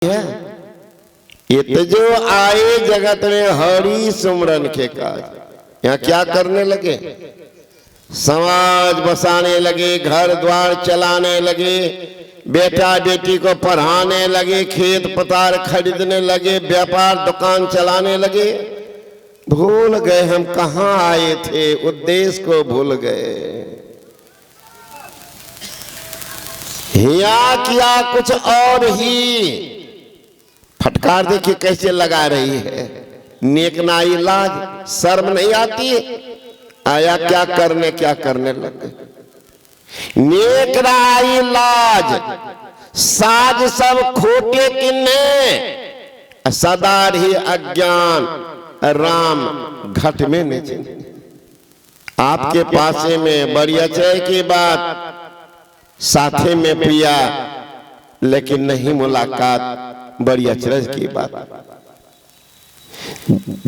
है ये तो जो आए जगत में हरि सुमरन के काज। यहाँ क्या करने लगे? समाज बसाने लगे, घर द्वार चलाने लगे, बेटा बेटी को पढ़ाने लगे, खेत पतार खरीदने लगे, व्यापार दुकान चलाने लगे। भूल गए हम कहाँ आए थे, उद्देश्य को भूल गए। यहाँ किया कुछ और ही। फटकार देखिए कैसे लगा रही है। नेक नाई लाज, शर्म नहीं आती। आया क्या करने लगे। नेक नाई लाज, साज सब खोटे किन्ने, सदा ही अज्ञान राम घट में नहीं। आपके पासे में बड़ी अचय की बात, साथे में पिया लेकिन नहीं मुलाकात, बड़ी अचरज की बात।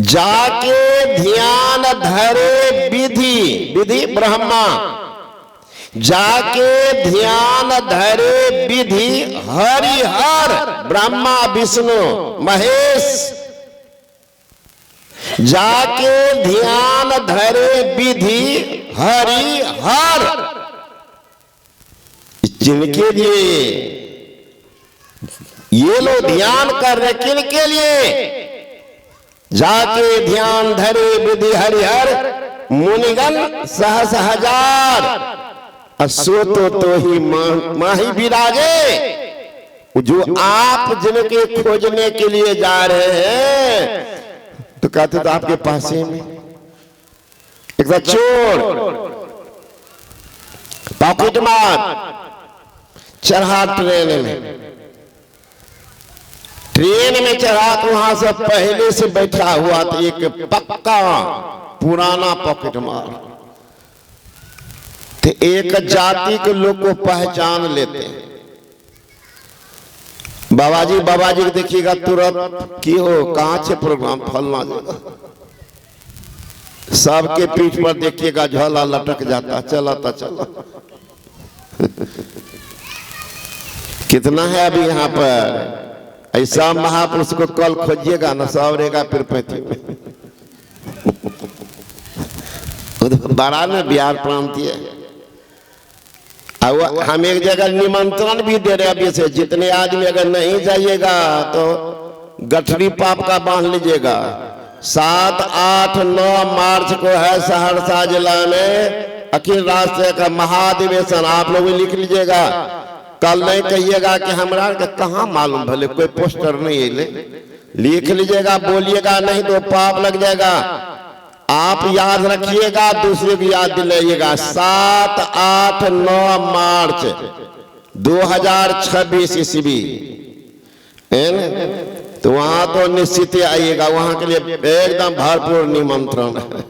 जाके ध्यान धरे विधि, विधि ब्रह्मा, जाके ध्यान धरे विधि हरिहर, ब्रह्मा विष्णु महेश। जाके ध्यान धरे विधि हरिहर, जिनके लिए ये लोग ध्यान कर रहे, किन के लिए? जाके ध्यान धरे विधि हरिहर, मुनिगण सहस हजार, असो तो ही माही विराजे। जो आप जिनके खोजने के लिए जा रहे हैं, तो कहते तो आपके पास में एक चोर पॉकेट मार चढ़ा ट्रेन में चढ़ा, तो वहां से पहले से बैठा हुआ था एक पक्का पुराना पॉकेट मार। तो एक जाति के लोग को पहचान लेते हैं। बाबाजी को देखिएगा तुरंत की हो कहां से प्रोग्राम फलना जगह, सबके पीठ पर देखिएगा झोला लटक जाता, चला। कितना है अभी यहाँ पर ऐसा महापुरुष को कल खोजिएगा न, सवरेगा फिर 35 में। बड़ा न बिहार प्रांतीय। हम एक जगह निमंत्रण भी दे रहे अभी से, जितने आदमी अगर नहीं जाइएगा तो गठरी पाप का बांध लीजिएगा। 7, 8, 9 मार्च को है सहरसा जिला में अखिल राष्ट्रीय का महाधिवेशन। आप लोग लिख लीजिएगा। कल नहीं कहिएगा कि हमारा कहाँ मालूम, भले कोई पोस्टर नहीं है, लिख लीजिएगा। बोलिएगा नहीं तो पाप लग जाएगा। आप याद रखिएगा, दूसरे को याद दिलाइएगा। 7, 8, 9 मार्च 2026 ईस्वी, तो वहां तो निश्चित ही आइएगा। वहां के लिए एकदम भरपूर निमंत्रण है।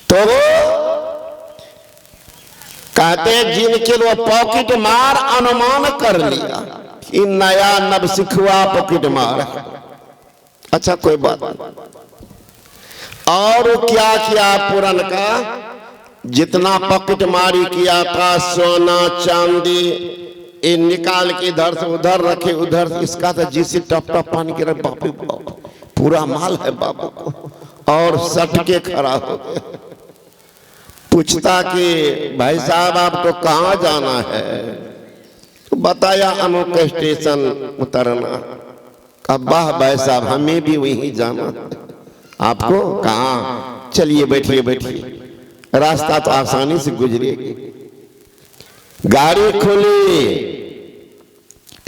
तो कहते जिनके लिए पॉकेट मार अनुमान कर लिया कि नया नव सिखवा पॉकेट मार। अच्छा कोई बात नहीं। और क्या किया पुरान का, जितना पॉकेट मारी किया था, सोना चांदी ये निकाल के इधर से उधर रखे, उधर से इसका तो जिसे टप पानी के रख, बापू पूरा माल है बाबू को। और सट के खड़ा हो गया। पूछता कि भाई साहब आपको कहाँ जाना है? तो बताया अमुक स्टेशन उतरना। अब वाह भाई साहब हमें भी वहीं जाना। आपको कहाँ? चलिए बैठिए। रास्ता तो आसानी से गुजरेगी। गाड़ी खुली,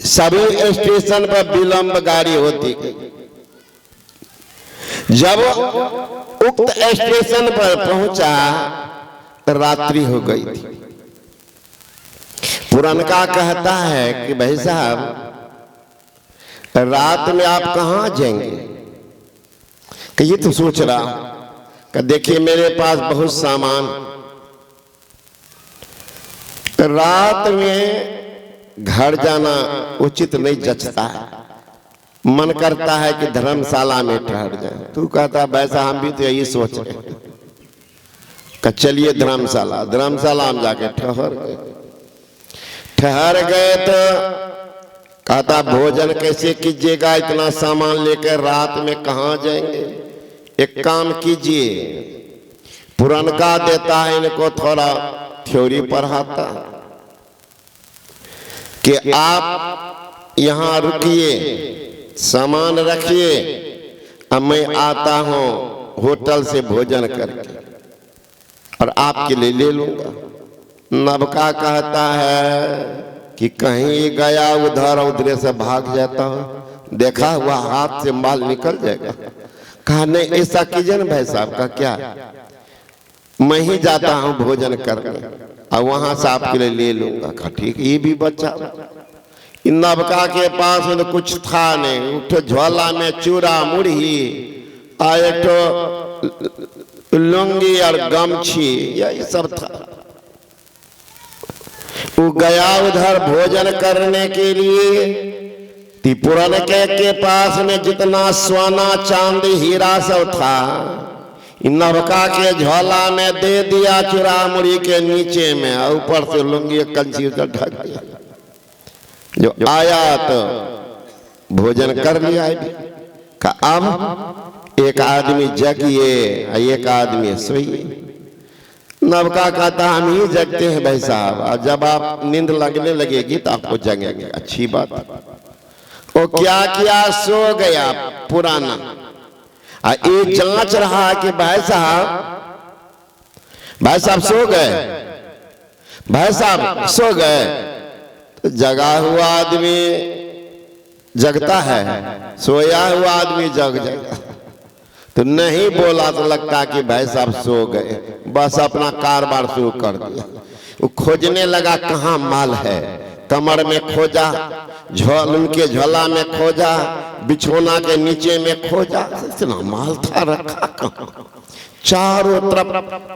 सभी स्टेशन पर विलंब गाड़ी होती गई। जब उक्त स्टेशन पर पहुंचा, रात्रि हो गई थी। पुरनका कहता है कि भाई साहब रात में आप कहाँ जाएंगे? कि ये तो सोच रहा कि देखिए मेरे पास बहुत सामान, रात में घर जाना उचित नहीं जचता है। मन करता है कि धर्मशाला में ठहर जाए। तू कहता वैसा हम भी तो यही सोच रहे हैं। चलिए धर्मशाला में जाके ठहर गए। तो कहता भोजन कैसे कीजिएगा, इतना सामान लेकर रात में कहाँ जाएंगे। एक काम कीजिए, पुरनका देता है इनको थोड़ा थ्योरी पढ़ाता कि आप यहाँ रुकिए, सामान रखिए, अब मैं आता हूँ होटल से भोजन करके और आपके लिए ले लूंगा। नबका कहता है कि कहीं गया उधर उधर से भाग जाता हूँ, देखा हुआ हाथ से माल निकल जाएगा। कहा नहीं ऐसा कीजिए ना भाई साहब का, क्या मैं ही जाता हूँ भोजन करने और वहां से आपके लिए ले लूंगा। कहा ठीक, ये भी बच्चा। नबका के पास में तो कुछ था नहीं, उठो झोला में चूरा मुढ़ी और एक तो लुंगी और गमछी, यही सब था। वो गया उधर भोजन करने के लिए, पुरन के पास में जितना सोना चांदी हीरा सब था नबका के झोला में दे दिया, चूरा मुड़ी के नीचे में, और ऊपर से लुंगी कंची ढक दिया। जो आया तो भोजन कर लिया। अब एक आदमी जगिए, एक आदमी सोइए। नबका कहता हम ही जगते हैं भाई साहब, और जब आप नींद लगने लगेगी तो आपको जगेंगे। अच्छी बात। वो क्या किया, सो गया पुराना। ये जांच रहा कि भाई साहब सो गए, भाई साहब सो गए। तो जगा हुआ आदमी जगता है, सोया हुआ आदमी जग जाएगा। तो नहीं बोला तो लगता कि भाई साहब सो गए, बस अपना कारोबार शुरू कर दिया। वो खोजने लगा कहाँ माल है, कमर में खोजा, उनके झोला में खोजा, बिछोना के नीचे में खोजा, इतना माल था रखा कहाँ। चारों तरफ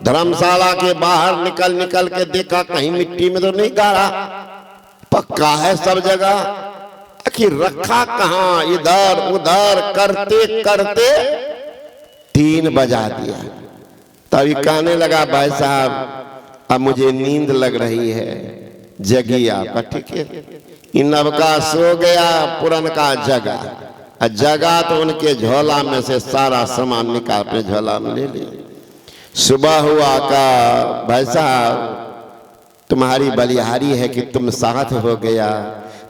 धर्मशाला के बाहर निकल के देखा, कहीं मिट्टी में तो नहीं गाड़ा, पक्का है सब जगह। आखिर रखा कहाँ, इधर उधर करते करते 3 बजा दिया। तभी कहने लगा भाई साहब अब मुझे नींद लग रही है, जगिए आप। ठीक है। नबका सो गया, पुरनका जगा तो उनके झोला में से सारा सामान निकाल अपने झोला में ले लिया। सुबह हुआ का भाई साहब तुम्हारी बलिहारी है कि तुम साथ हो गया,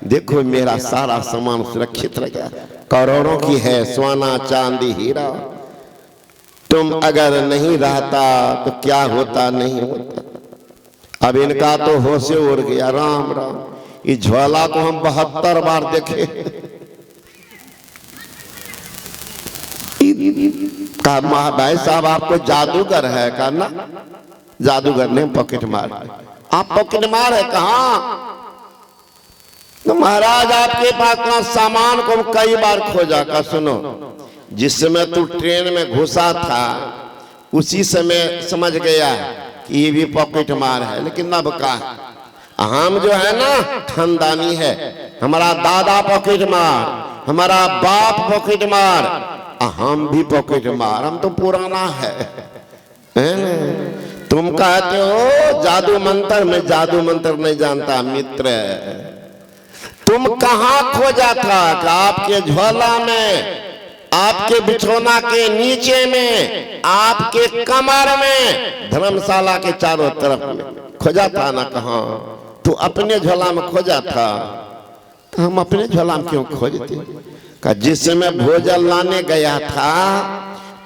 देखो मेरा सारा सामान सुरक्षित रह गया, करोड़ों की है सोना चांदी हीरा। तुम अगर नहीं रहता तो क्या होता नहीं होता। अब इनका तो होश उड़ गया। राम राम, इस झोला को हम 72 बार देखे। कहा भाई साहब आपको जादूगर है, कहा ना जादूगर ने पॉकेट मार। आप पॉकेट मार है कहाँ? तो महाराज आपके पास ना सामान को हम कई बार खोजा। का सुनो, जिस समय तू ट्रेन में घुसा था उसी समय समझ गया कि ये भी पॉकेट मार है। लेकिन नबका हम जो है ना खानदानी है, हमारा दादा पॉकेट मार, हमारा बाप पॉकेट मार, हम भी पॉकेट मार, हम तो पुराना है ना? तुम कहते हो जादू मंत्र, में जादू मंत्र नहीं जानता मित्र। तुम कहाँ खोजा था? कि आपके झोला में, आपके बिछोना के नीचे में, आपके कमर में, धर्मशाला के चारों तरफ में खोजा था ना। कहाँ? तू अपने झोला में खोजा था, तो हम अपने झोला में क्यों खोजते? का जिस समय भोजन लाने गया था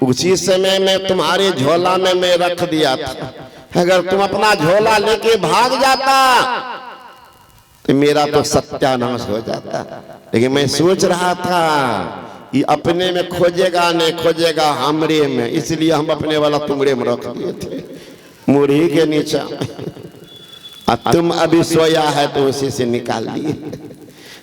उसी समय में तुम्हारे झोला में मैं रख दिया था। अगर तुम अपना झोला लेके भाग जाता तो मेरा तो सत्यानाश हो जाता। लेकिन मैं सोच रहा था ये अपने में खोजेगा नहीं खोजेगा हमरे में, इसलिए हम अपने वाला तुमरे में रख दिए थे, मुड़ी के नीचे। अब तुम अभी सोया है तो उसी से निकाल लिए।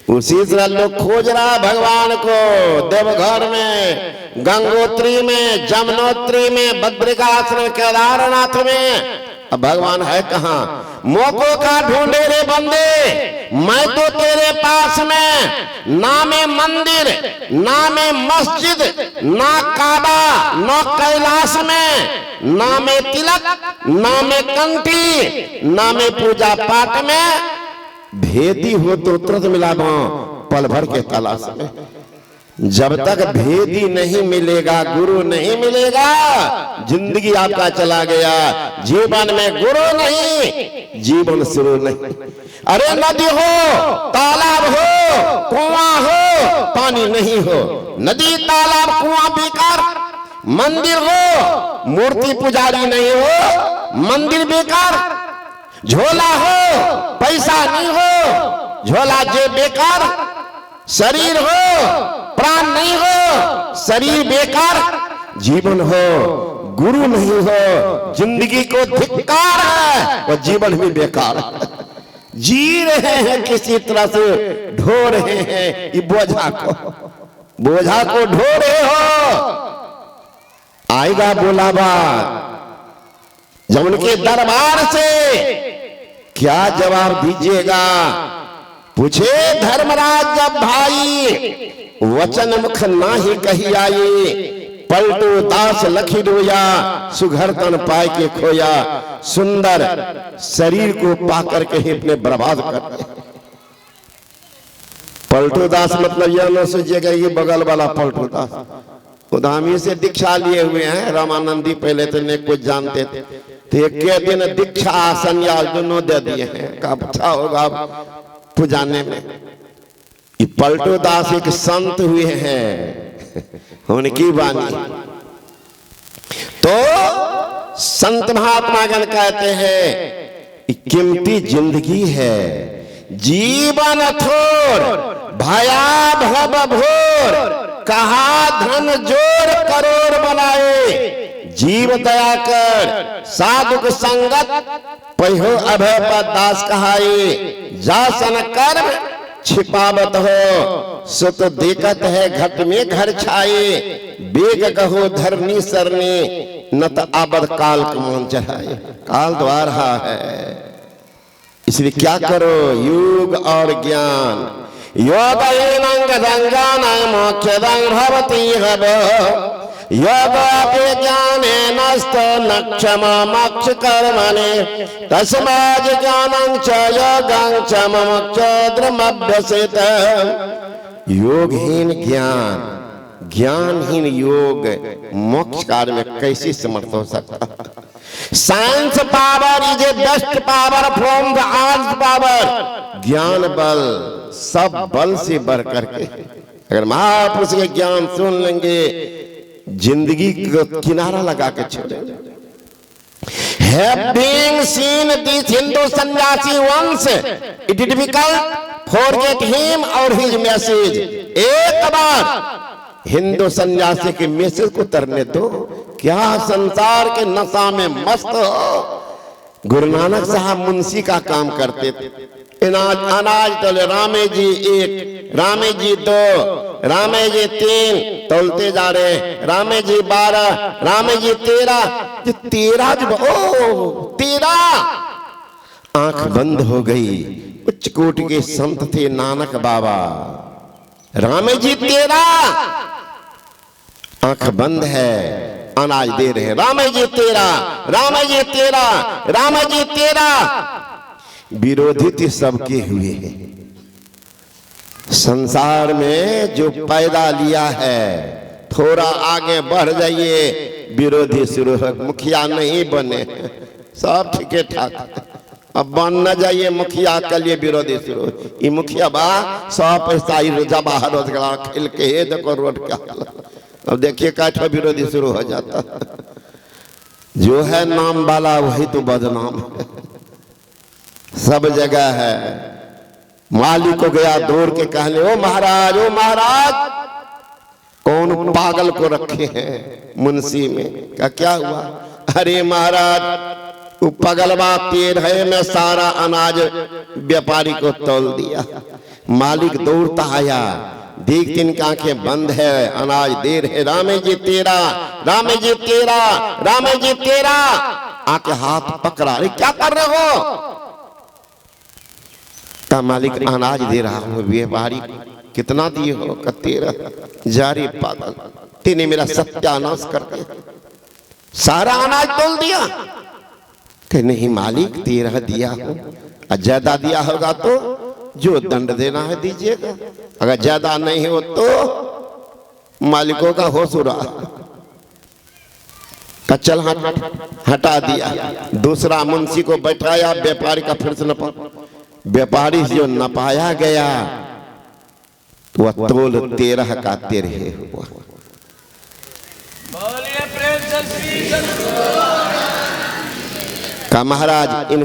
उसी तरह लोग खोज रहा भगवान को, देवघर में, गंगोत्री में, जमुनोत्री में, बद्रिकाश्रम, केदारनाथ में। अब भगवान है कहाँ? मौकों का ढूंढे रे बंदे, मैं तो तेरे पास में, ना में मंदिर, ना में मस्जिद, ना काबा, ना कैलाश में, ना में तिलक, ना में कंठी, ना में पूजा पाठ में। भेदी हो तो तुरंत मिला पल भर के तलाश में। जब तक भेदी नहीं मिलेगा, गुरु नहीं मिलेगा, जिंदगी आपका चला गया। जीवन में गुरु नहीं, जीवन शुरू नहीं। अरे नदी हो, तालाब हो, कुआं हो, पानी नहीं हो। नदी तालाब कुआं बेकार, मंदिर हो, मूर्ति पुजारी नहीं हो, मंदिर बेकार। झोला हो, पैसा नहीं हो, झोला जे बेकार। शरीर हो, प्राण नहीं हो, शरीर बेकार। जीवन हो, गुरु नहीं हो, जिंदगी को धिक्कार है और जीवन भी बेकार है। जी रहे हैं किसी तरह से, ढो रहे हैं ये बोझा को ढो रहे हो। आएगा बुलावा जब उनके दरबार से, क्या जवाब दीजिएगा? पूछे धर्मराज जब भाई, वचन मुख नाही कही आई। पलटू दास लखी रोया, सुघर तन पाए के खोया। सुंदर शरीर को पाकर के ही अपने बर्बाद कर दिया। पलटू दास मतलब यह न सोचिएगा ये बगल वाला पलटू दास, उदामी से दीक्षा लिए हुए हैं। रामानंदी पहले तो नहीं कुछ जानते थे, तो एक दिन दीक्षा संन्यास दोनों दे दिए हैं। का अच्छा होगा पुजाने में। ये पलटू दास एक संत हुए हैं, उनकी वाणी तो संत महात्मागण कहते हैं कीमती जिंदगी है। जीवन थोर भया भव भोर, कहा धन जोर करोड़ बनाए। जीव दया कर साधुक संगत, पहियो अभय पद दास कहाए। जासन कर्म छिपावत हो, सुत देखत है घट में घर छाए। बेग कहो धरनी सरने, नत आबद काल कमान चढ़ाए। काल द्वार है, इसलिए क्या करो? योग और ज्ञान। योग मोक्ष भवती हब, योग ज्ञान नस्त नक्षम मोक्ष कर्मणे। तस्माद् ज्ञानं च योगं च मोक्ष द्रमभ्यसेत। योगहीन ज्ञान, ज्ञानहीन योग मोक्ष कार्य में कैसे समर्थ हो सकता? Science power is a best power from the arts power. ज्ञान बल सब बल से बढ़ करके, अगर महापुरुष के ज्ञान सुन लेंगे, जिंदगी को किनारा लगा के छोड़ेंगे। Having seen this Hindu sannyasi once, it is difficult forget him or his message. एक बार हिंदू सन्यासी के मैसेज को तरने दो। क्या संसार के नशा में मस्त हो। गुरु नानक साहब मुंशी का काम करते थे। अनाज तोले, रामे जी 1, रामे जी 2, रामे जी 3 तोलते जा रहे। रामे जी 12, रामे जी 13, 13 आंख बंद हो गई। उच्च कोटि के संत थे नानक बाबा। रामे जी 13 आंख बंद है, अनाज दे रहे। रामे जी 13, रामे जी 13, रामे जी 13। विरोधी थे सबके हुए हैं। संसार में जो पैदा लिया है, थोड़ा आगे बढ़ जाइए विरोधी शुरू हो। मुखिया नहीं बने, सब ठीक ठाक। अब बन न जाइए मुखिया के लिए विरोधी शुरू। ये मुखिया बा 100 पैसा जवाहर रोजगार खेल के हे देखो रोड क्या। अब देखिए कैठा विरोधी शुरू हो जाता। जो है नाम वाला वही तो बदनाम है, सब जगह है। माली को गया दौड़ के कहने, ओ महाराज, ओ महाराज, कौन पागल को रखे हैं मुंशी में? क्या हुआ? अरे महाराज, वो पगलवा पेड़ है, मैं सारा अनाज व्यापारी को तोल दिया। मालिक दौड़ता आया, देखते इनकी आंखें बंद है, अनाज दे रहे। रामे जी 13, रामे जी 13, रामे जी 13। आके हाथ पकड़ा, अरे क्या कर रहे हो? का मालिक अनाज दे रहा हूँ व्यापारी। कितना दिए हो? 13। जारी पागल, तेने मेरा सत्यानाश कर दिया, सारा अनाज तोल दिया। कि नहीं मालिक 13 दिया हो, ज्यादा दिया होगा तो जो दंड देना है दीजिएगा, अगर ज्यादा नहीं हो तो मालिकों का होश उड़ा का चल हटा दिया। दूसरा मुंशी को बैठाया, व्यापारी का फिर से नपा, व्यापारी जो नपाया गया वह तोल 13 का 13 हुआ। का महाराज इन